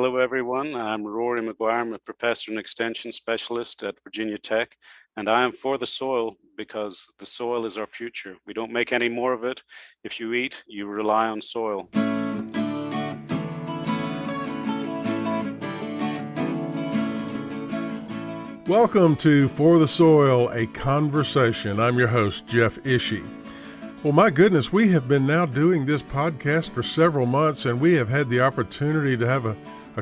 Hello, everyone. I'm Rory McGuire. I'm a professor and extension specialist at Virginia Tech, and I am for the soil because the soil is our future. We don't make any more of it. If you eat, you rely on soil. Welcome to For the Soil, a conversation. I'm your host, Jeff Ishee. Well, my goodness, we have been now doing this podcast for several months, and we have had the opportunity to have a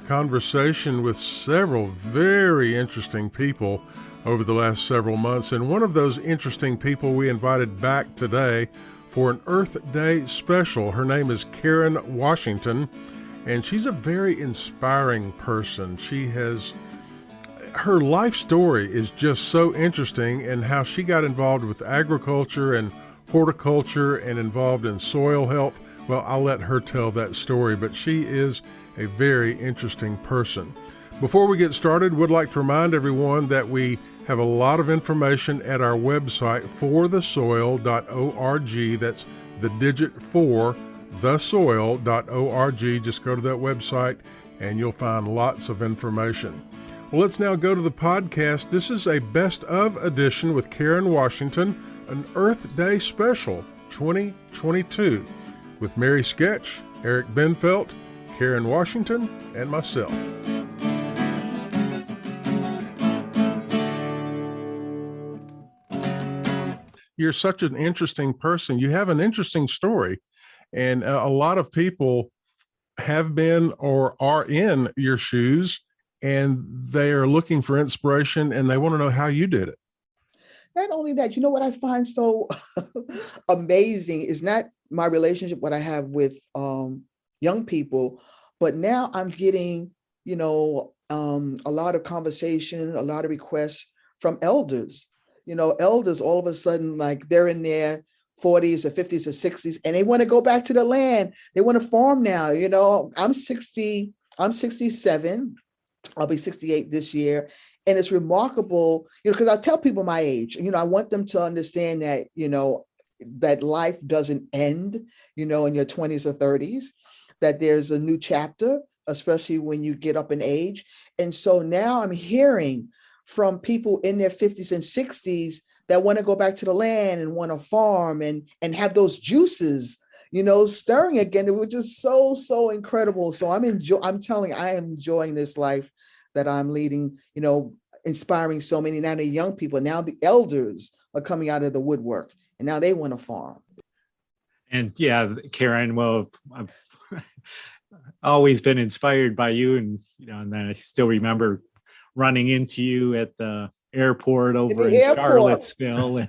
conversation with several very interesting people over the last several months. And one of those interesting people we invited back today for an Earth Day special. Her name is Karen Washington, and she's a very inspiring person. Her life story is just so interesting, and how she got involved with agriculture and horticulture and involved in soil health. Well, I'll let her tell that story, but she is a very interesting person. Before we get started, would like to remind everyone that we have a lot of information at our website, forthesoil.org. That's the digit 4, thesoil.org. Just go to that website and you'll find lots of information. Well, let's now go to the podcast. This is a best of edition with Karen Washington, an Earth Day special 2022 with Mary Sketch, Eric Bendfeldt, Karen Washington, and myself. You're such an interesting person. You have an interesting story, and a lot of people have been or are in your shoes, and they are looking for inspiration, and they want to know how you did it. Not only that, you know what I find so amazing is not my relationship, what I have with young people, but now I'm getting, a lot of conversation, a lot of requests from elders. Elders all of a sudden, like they're in their 40s or 50s or 60s, and they want to go back to the land. They want to farm now. I'm 67. I'll be 68 this year. And it's remarkable, because I tell people my age, I want them to understand that, that life doesn't end, in your 20s or 30s, that there's a new chapter, especially when you get up in age. And so now I'm hearing from people in their 50s and 60s that want to go back to the land and want to farm and have those juices, stirring again, which is so, so incredible. So I am enjoying this life that I'm leading, inspiring so many, now the young people, now the elders are coming out of the woodwork, and now they want to farm. And yeah, Karen, well, I've always been inspired by you, and and then I still remember running into you at the airport over in Charlottesville,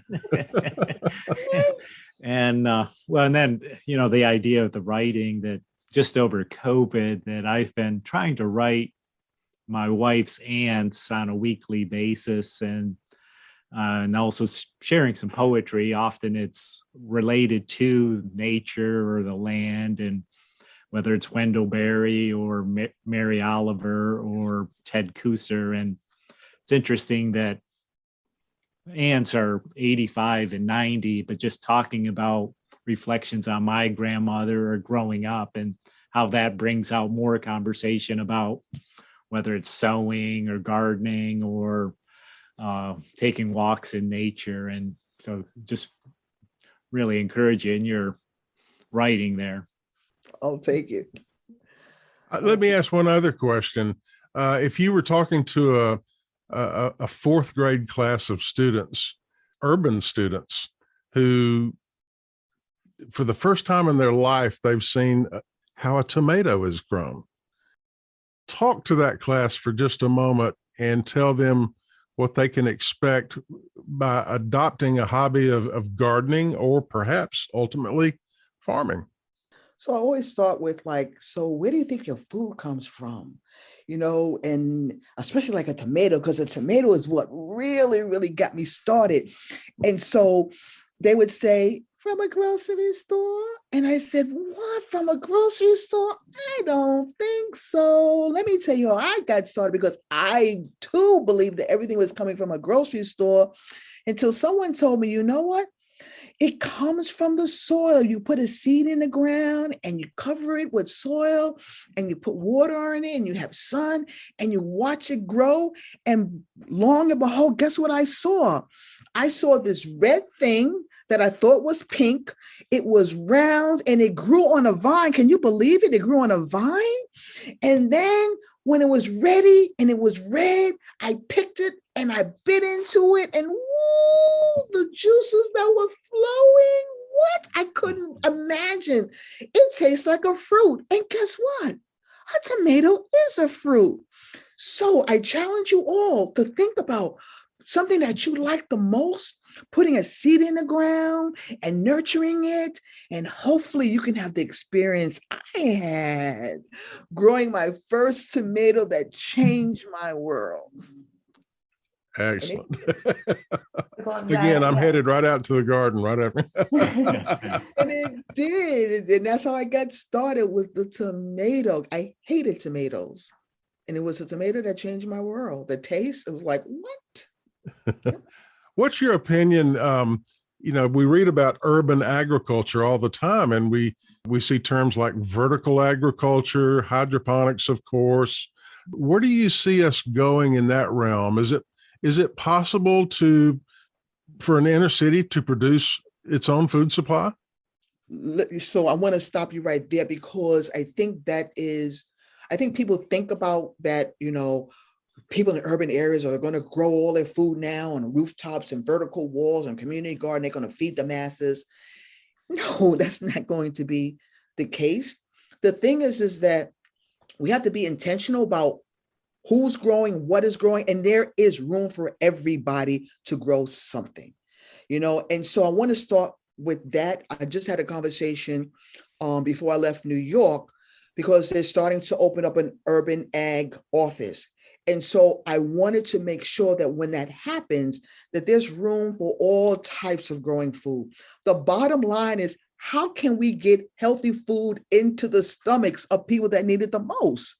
and then the idea of the writing, that just over COVID that I've been trying to write my wife's aunts on a weekly basis, and also sharing some poetry. Often it's related to nature or the land, and whether it's Wendell Berry or Mary Oliver or Ted Kooser. And it's interesting that aunts are 85 and 90, but just talking about reflections on my grandmother or growing up, and how that brings out more conversation about whether it's sewing or gardening or taking walks in nature. And so just really encourage you in your writing there. I'll take it. Let me ask one other question. If you were talking to a fourth grade class of students, urban students, who for the first time in their life, they've seen how a tomato is grown, talk to that class for just a moment and tell them what they can expect by adopting a hobby of gardening, or perhaps ultimately farming. So I always start with so where do you think your food comes from? And especially like a tomato, because a tomato is what really, really got me started. And so they would say, from a grocery store? And I said, what, from a grocery store? I don't think so. Let me tell you how I got started, because I too believed that everything was coming from a grocery store, until someone told me, you know what? It comes from the soil. You put a seed in the ground and you cover it with soil and you put water on it and you have sun and you watch it grow. And long and behold, guess what I saw? I saw this red thing that I thought was pink. It was round and it grew on a vine. Can you believe it? It grew on a vine. And then when it was ready and it was red, I picked it and I bit into it, and woo, the juices that were flowing. What? I couldn't imagine. It tastes like a fruit. And guess what? A tomato is a fruit. So I challenge you all to think about something that you like the most, putting a seed in the ground and nurturing it. And hopefully you can have the experience I had growing my first tomato that changed my world. Excellent. Again, I'm headed right out to the garden right after. And it did. And that's how I got started with the tomato. I hated tomatoes. And it was a tomato that changed my world. The taste, it was like, what? What's your opinion? We read about urban agriculture all the time, and we see terms like vertical agriculture, hydroponics, of course. Where do you see us going in that realm? Is it possible for an inner city to produce its own food supply? So I want to stop you right there, because I think people think about that, people in urban areas are going to grow all their food now on rooftops and vertical walls and community garden. They're going to feed the masses. No, that's not going to be the case. The thing is that we have to be intentional about who's growing, what is growing, and there is room for everybody to grow something, And so I want to start with that. I just had a conversation before I left New York, because they're starting to open up an urban ag office. And so I wanted to make sure that when that happens, that there's room for all types of growing food. The bottom line is, how can we get healthy food into the stomachs of people that need it the most?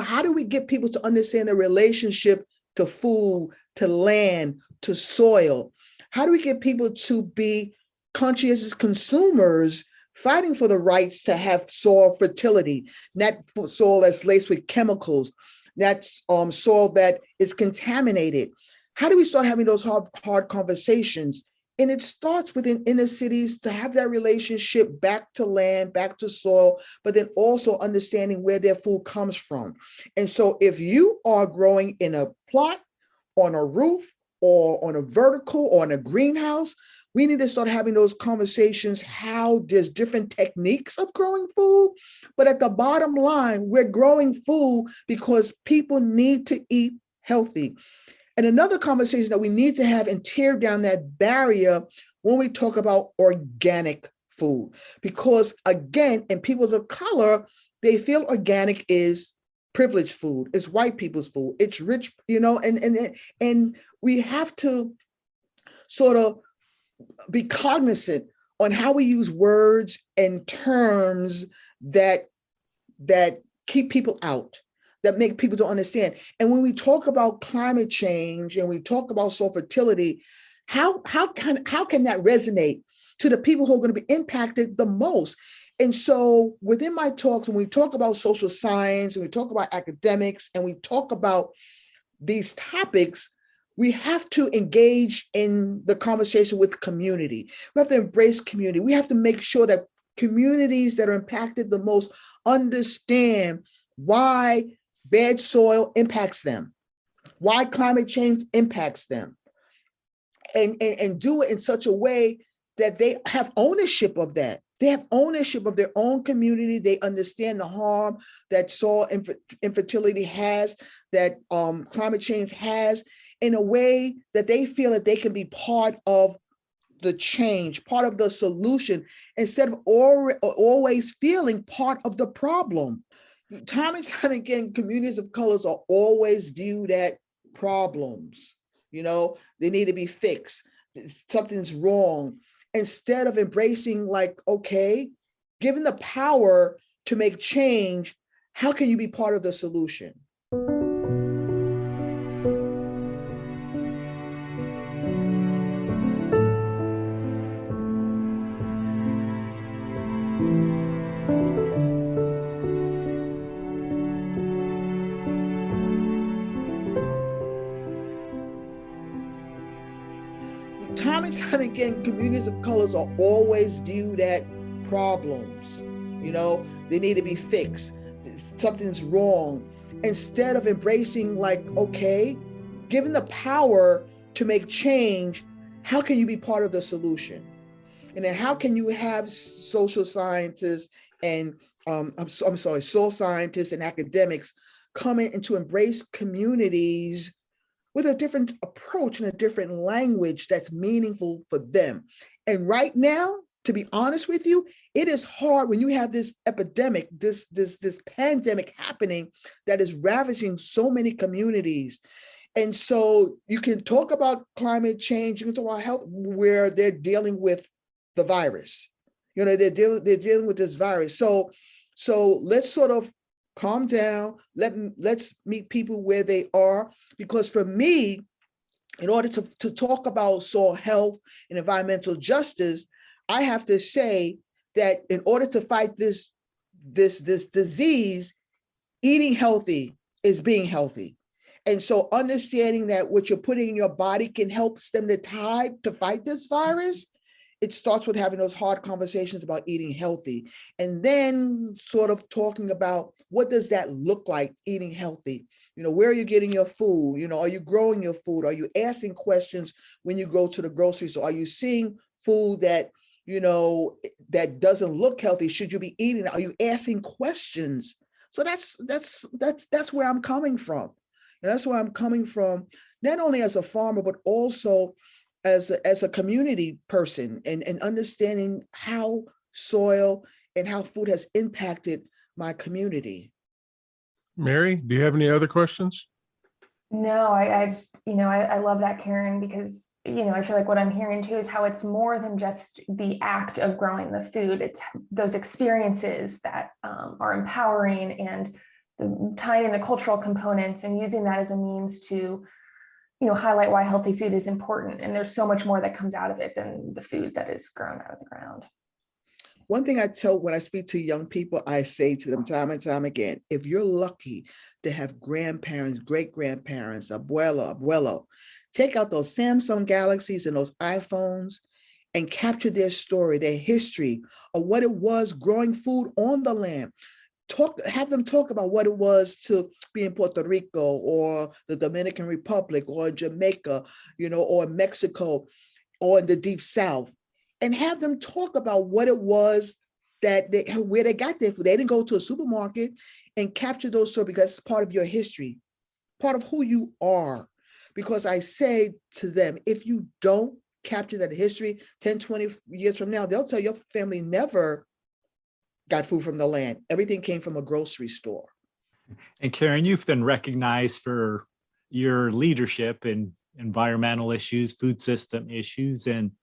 How do we get people to understand the relationship to food, to land, to soil? How do we get people to be conscientious consumers, fighting for the rights to have soil fertility, not soil that's laced with chemicals, not soil that is contaminated? How do we start having those hard conversations? And it starts within inner cities to have that relationship back to land, back to soil, but then also understanding where their food comes from. And so if you are growing in a plot, on a roof, or on a vertical, or in a greenhouse, we need to start having those conversations, how there's different techniques of growing food. But at the bottom line, we're growing food because people need to eat healthy. And another conversation that we need to have and tear down that barrier when we talk about organic food. Because again, in peoples of color, they feel organic is privileged food, it's white people's food, it's rich, and we have to sort of be cognizant on how we use words and terms that keep people out, that make people don't understand. And when we talk about climate change and we talk about soil fertility, how can that resonate to the people who are going to be impacted the most? And so within my talks, when we talk about social science and we talk about academics and we talk about these topics, we have to engage in the conversation with community. We have to embrace community. We have to make sure that communities that are impacted the most understand why bad soil impacts them, why climate change impacts them, and do it in such a way that they have ownership of that. They have ownership of their own community. They understand the harm that soil infertility has, that climate change has, in a way that they feel that they can be part of the change, part of the solution, instead of always feeling part of the problem. Time and time again, communities of colors are always viewed as problems. They need to be fixed. Something's wrong. Instead of embracing, like, okay, given the power to make change, how can you be part of the solution? time and time again, communities of colors are always viewed as problems. They need to be fixed. Something's wrong. Instead of embracing, like, okay, given the power to make change, how can you be part of the solution? And then how can you have social scientists and soil scientists and academics coming and to embrace communities with a different approach and a different language that's meaningful for them. And right now, to be honest with you, it is hard when you have this epidemic, this pandemic happening that is ravaging so many communities. And so you can talk about climate change, you can talk about health, where they're dealing with the virus. They're dealing with this virus. So let's sort of calm down. Let's meet people where they are. Because for me, in order to talk about soil health and environmental justice, I have to say that in order to fight this disease, eating healthy is being healthy. And so understanding that what you're putting in your body can help stem the tide to fight this virus, it starts with having those hard conversations about eating healthy. And then sort of talking about what does that look like, eating healthy? Where are you getting your food? Are you growing your food? Are you asking questions when you go to the grocery store? Are you seeing food that, that doesn't look healthy? Should you be eating it? Are you asking questions? So that's where I'm coming from. And that's where I'm coming from, not only as a farmer, but also as a community person and understanding how soil and how food has impacted my community. Mary, do you have any other questions? No, I just, I love that, Karen, because, I feel like what I'm hearing too is how it's more than just the act of growing the food. It's those experiences that are empowering, and tying in the cultural components and using that as a means to, highlight why healthy food is important. And there's so much more that comes out of it than the food that is grown out of the ground. One thing I tell when I speak to young people, I say to them time and time again, if you're lucky to have grandparents, great-grandparents, abuelo, take out those Samsung Galaxies and those iPhones and capture their story, their history of what it was growing food on the land. Have them talk about what it was to be in Puerto Rico or the Dominican Republic or Jamaica, or Mexico or in the Deep South. And have them talk about what it was where they got their food. They didn't go to a supermarket, and capture those stories, because it's part of your history, part of who you are. Because I say to them, if you don't capture that history 10, 20 years from now, they'll tell your family never got food from the land. Everything came from a grocery store. And Karen, you've been recognized for your leadership in environmental issues, food system issues, and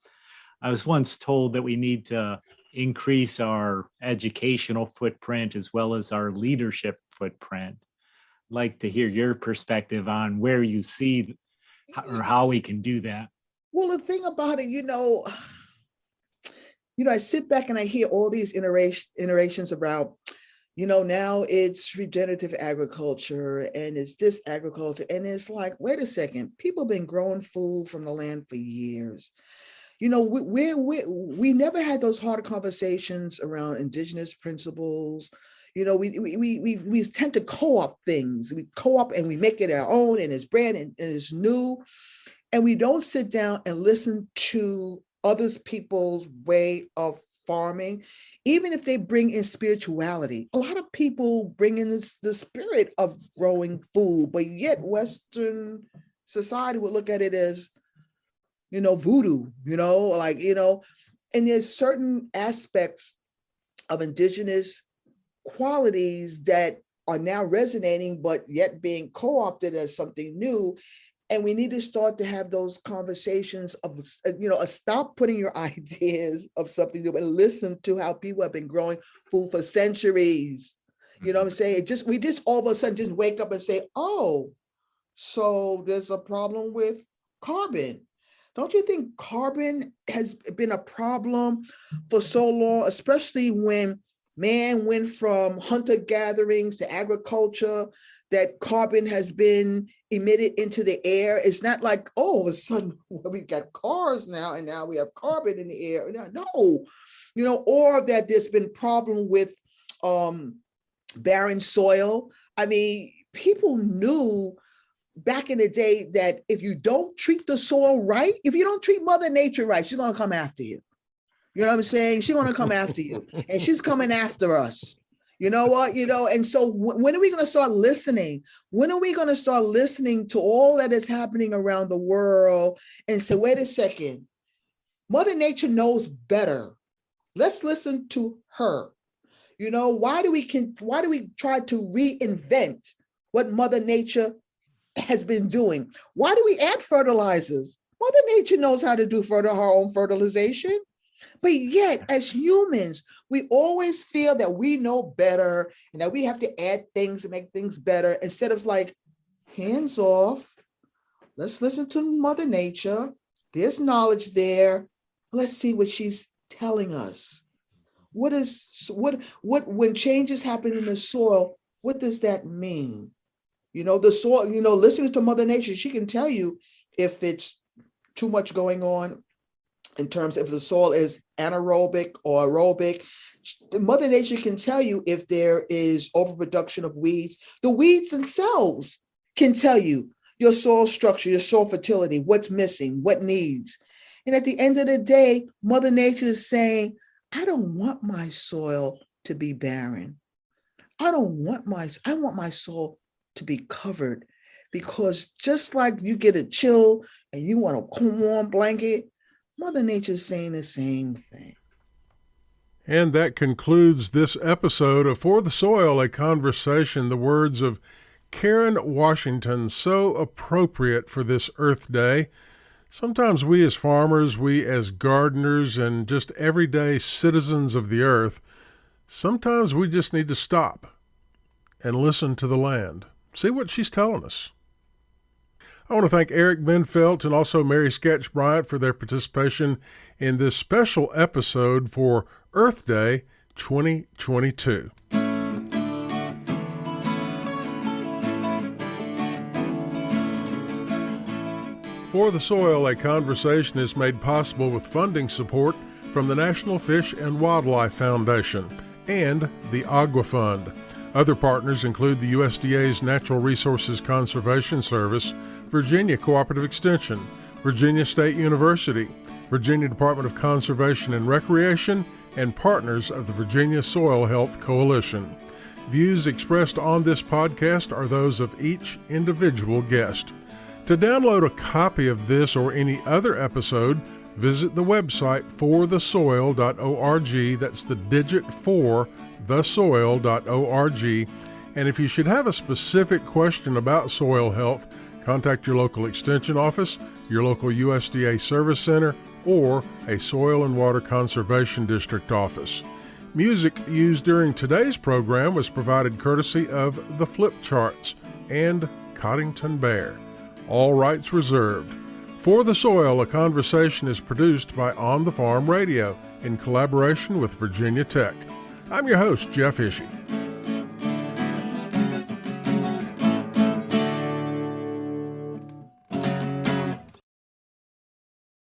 I was once told that we need to increase our educational footprint as well as our leadership footprint. I'd like to hear your perspective on where you see or how we can do that. Well, the thing about it, I sit back and I hear all these iterations about, now it's regenerative agriculture and it's this agriculture. And it's like, wait a second, people have been growing food from the land for years. We never had those hard conversations around indigenous principles. We tend to co-opt things. We co-opt and we make it our own, and it's brand and it's new. And we don't sit down and listen to other people's way of farming, even if they bring in spirituality. A lot of people bring in the spirit of growing food, but yet Western society would look at it as, voodoo, and there's certain aspects of indigenous qualities that are now resonating, but yet being co-opted as something new. And we need to start to have those conversations of, stop putting your ideas of something new and listen to how people have been growing food for centuries. You know what I'm saying? We just all of a sudden just wake up and say, oh, so there's a problem with carbon. Don't you think carbon has been a problem for so long, especially when man went from hunter gatherings to agriculture, that carbon has been emitted into the air. It's not like, oh, all of a sudden we've got cars now and now we have carbon in the air. No, or that there's been problem with barren soil. I mean, people knew back in the day that if you don't treat the soil right, if you don't treat Mother Nature right, she's going to come after you. You know what I'm saying? She's going to come after you, and she's coming after us. You know what? And so when are we going to start listening? When are we going to start listening to all that is happening around the world and say, wait a second, Mother Nature knows better. Let's listen to her. Why do we try to reinvent what Mother Nature has been doing? Why do we add fertilizers? Mother Nature knows how to do her own fertilization. But yet, as humans, we always feel that we know better and that we have to add things and make things better, instead of like, hands off. Let's listen to Mother Nature. There's knowledge there. Let's see what she's telling us. When changes happen in the soil, what does that mean? The soil, listening to Mother Nature, she can tell you if it's too much going on in terms of if the soil is anaerobic or aerobic. Mother Nature can tell you if there is overproduction of weeds. The weeds themselves can tell you your soil structure, your soil fertility, what's missing, what needs. And at the end of the day, Mother Nature is saying, I don't want my soil to be barren. I want my soil to be covered, because just like you get a chill and you want a warm blanket, Mother Nature's saying the same thing. And that concludes this episode of For the Soil, a Conversation, the words of Karen Washington, so appropriate for this Earth Day. Sometimes we as farmers, we as gardeners, and just everyday citizens of the earth, sometimes we just need to stop and listen to the land, see what she's telling us. I want to thank Eric Bendfeldt and also Mary Sketch Bryant for their participation in this special episode for Earth Day 2022. For the Soil, a Conversation is made possible with funding support from the National Fish and Wildlife Foundation and the Agua Fund. Other partners include the USDA's Natural Resources Conservation Service, Virginia Cooperative Extension, Virginia State University, Virginia Department of Conservation and Recreation, and partners of the Virginia Soil Health Coalition. Views expressed on this podcast are those of each individual guest. To download a copy of this or any other episode, visit the website forthesoil.org. That's the digit 4, thesoil.org. And if you should have a specific question about soil health, contact your local extension office, your local USDA service center, or a Soil and Water Conservation District office. Music used during today's program was provided courtesy of The Flip Charts and Coddington Bear. All rights reserved. For the Soil, a Conversation is produced by On the Farm Radio in collaboration with Virginia Tech. I'm your host, Jeff Ishee.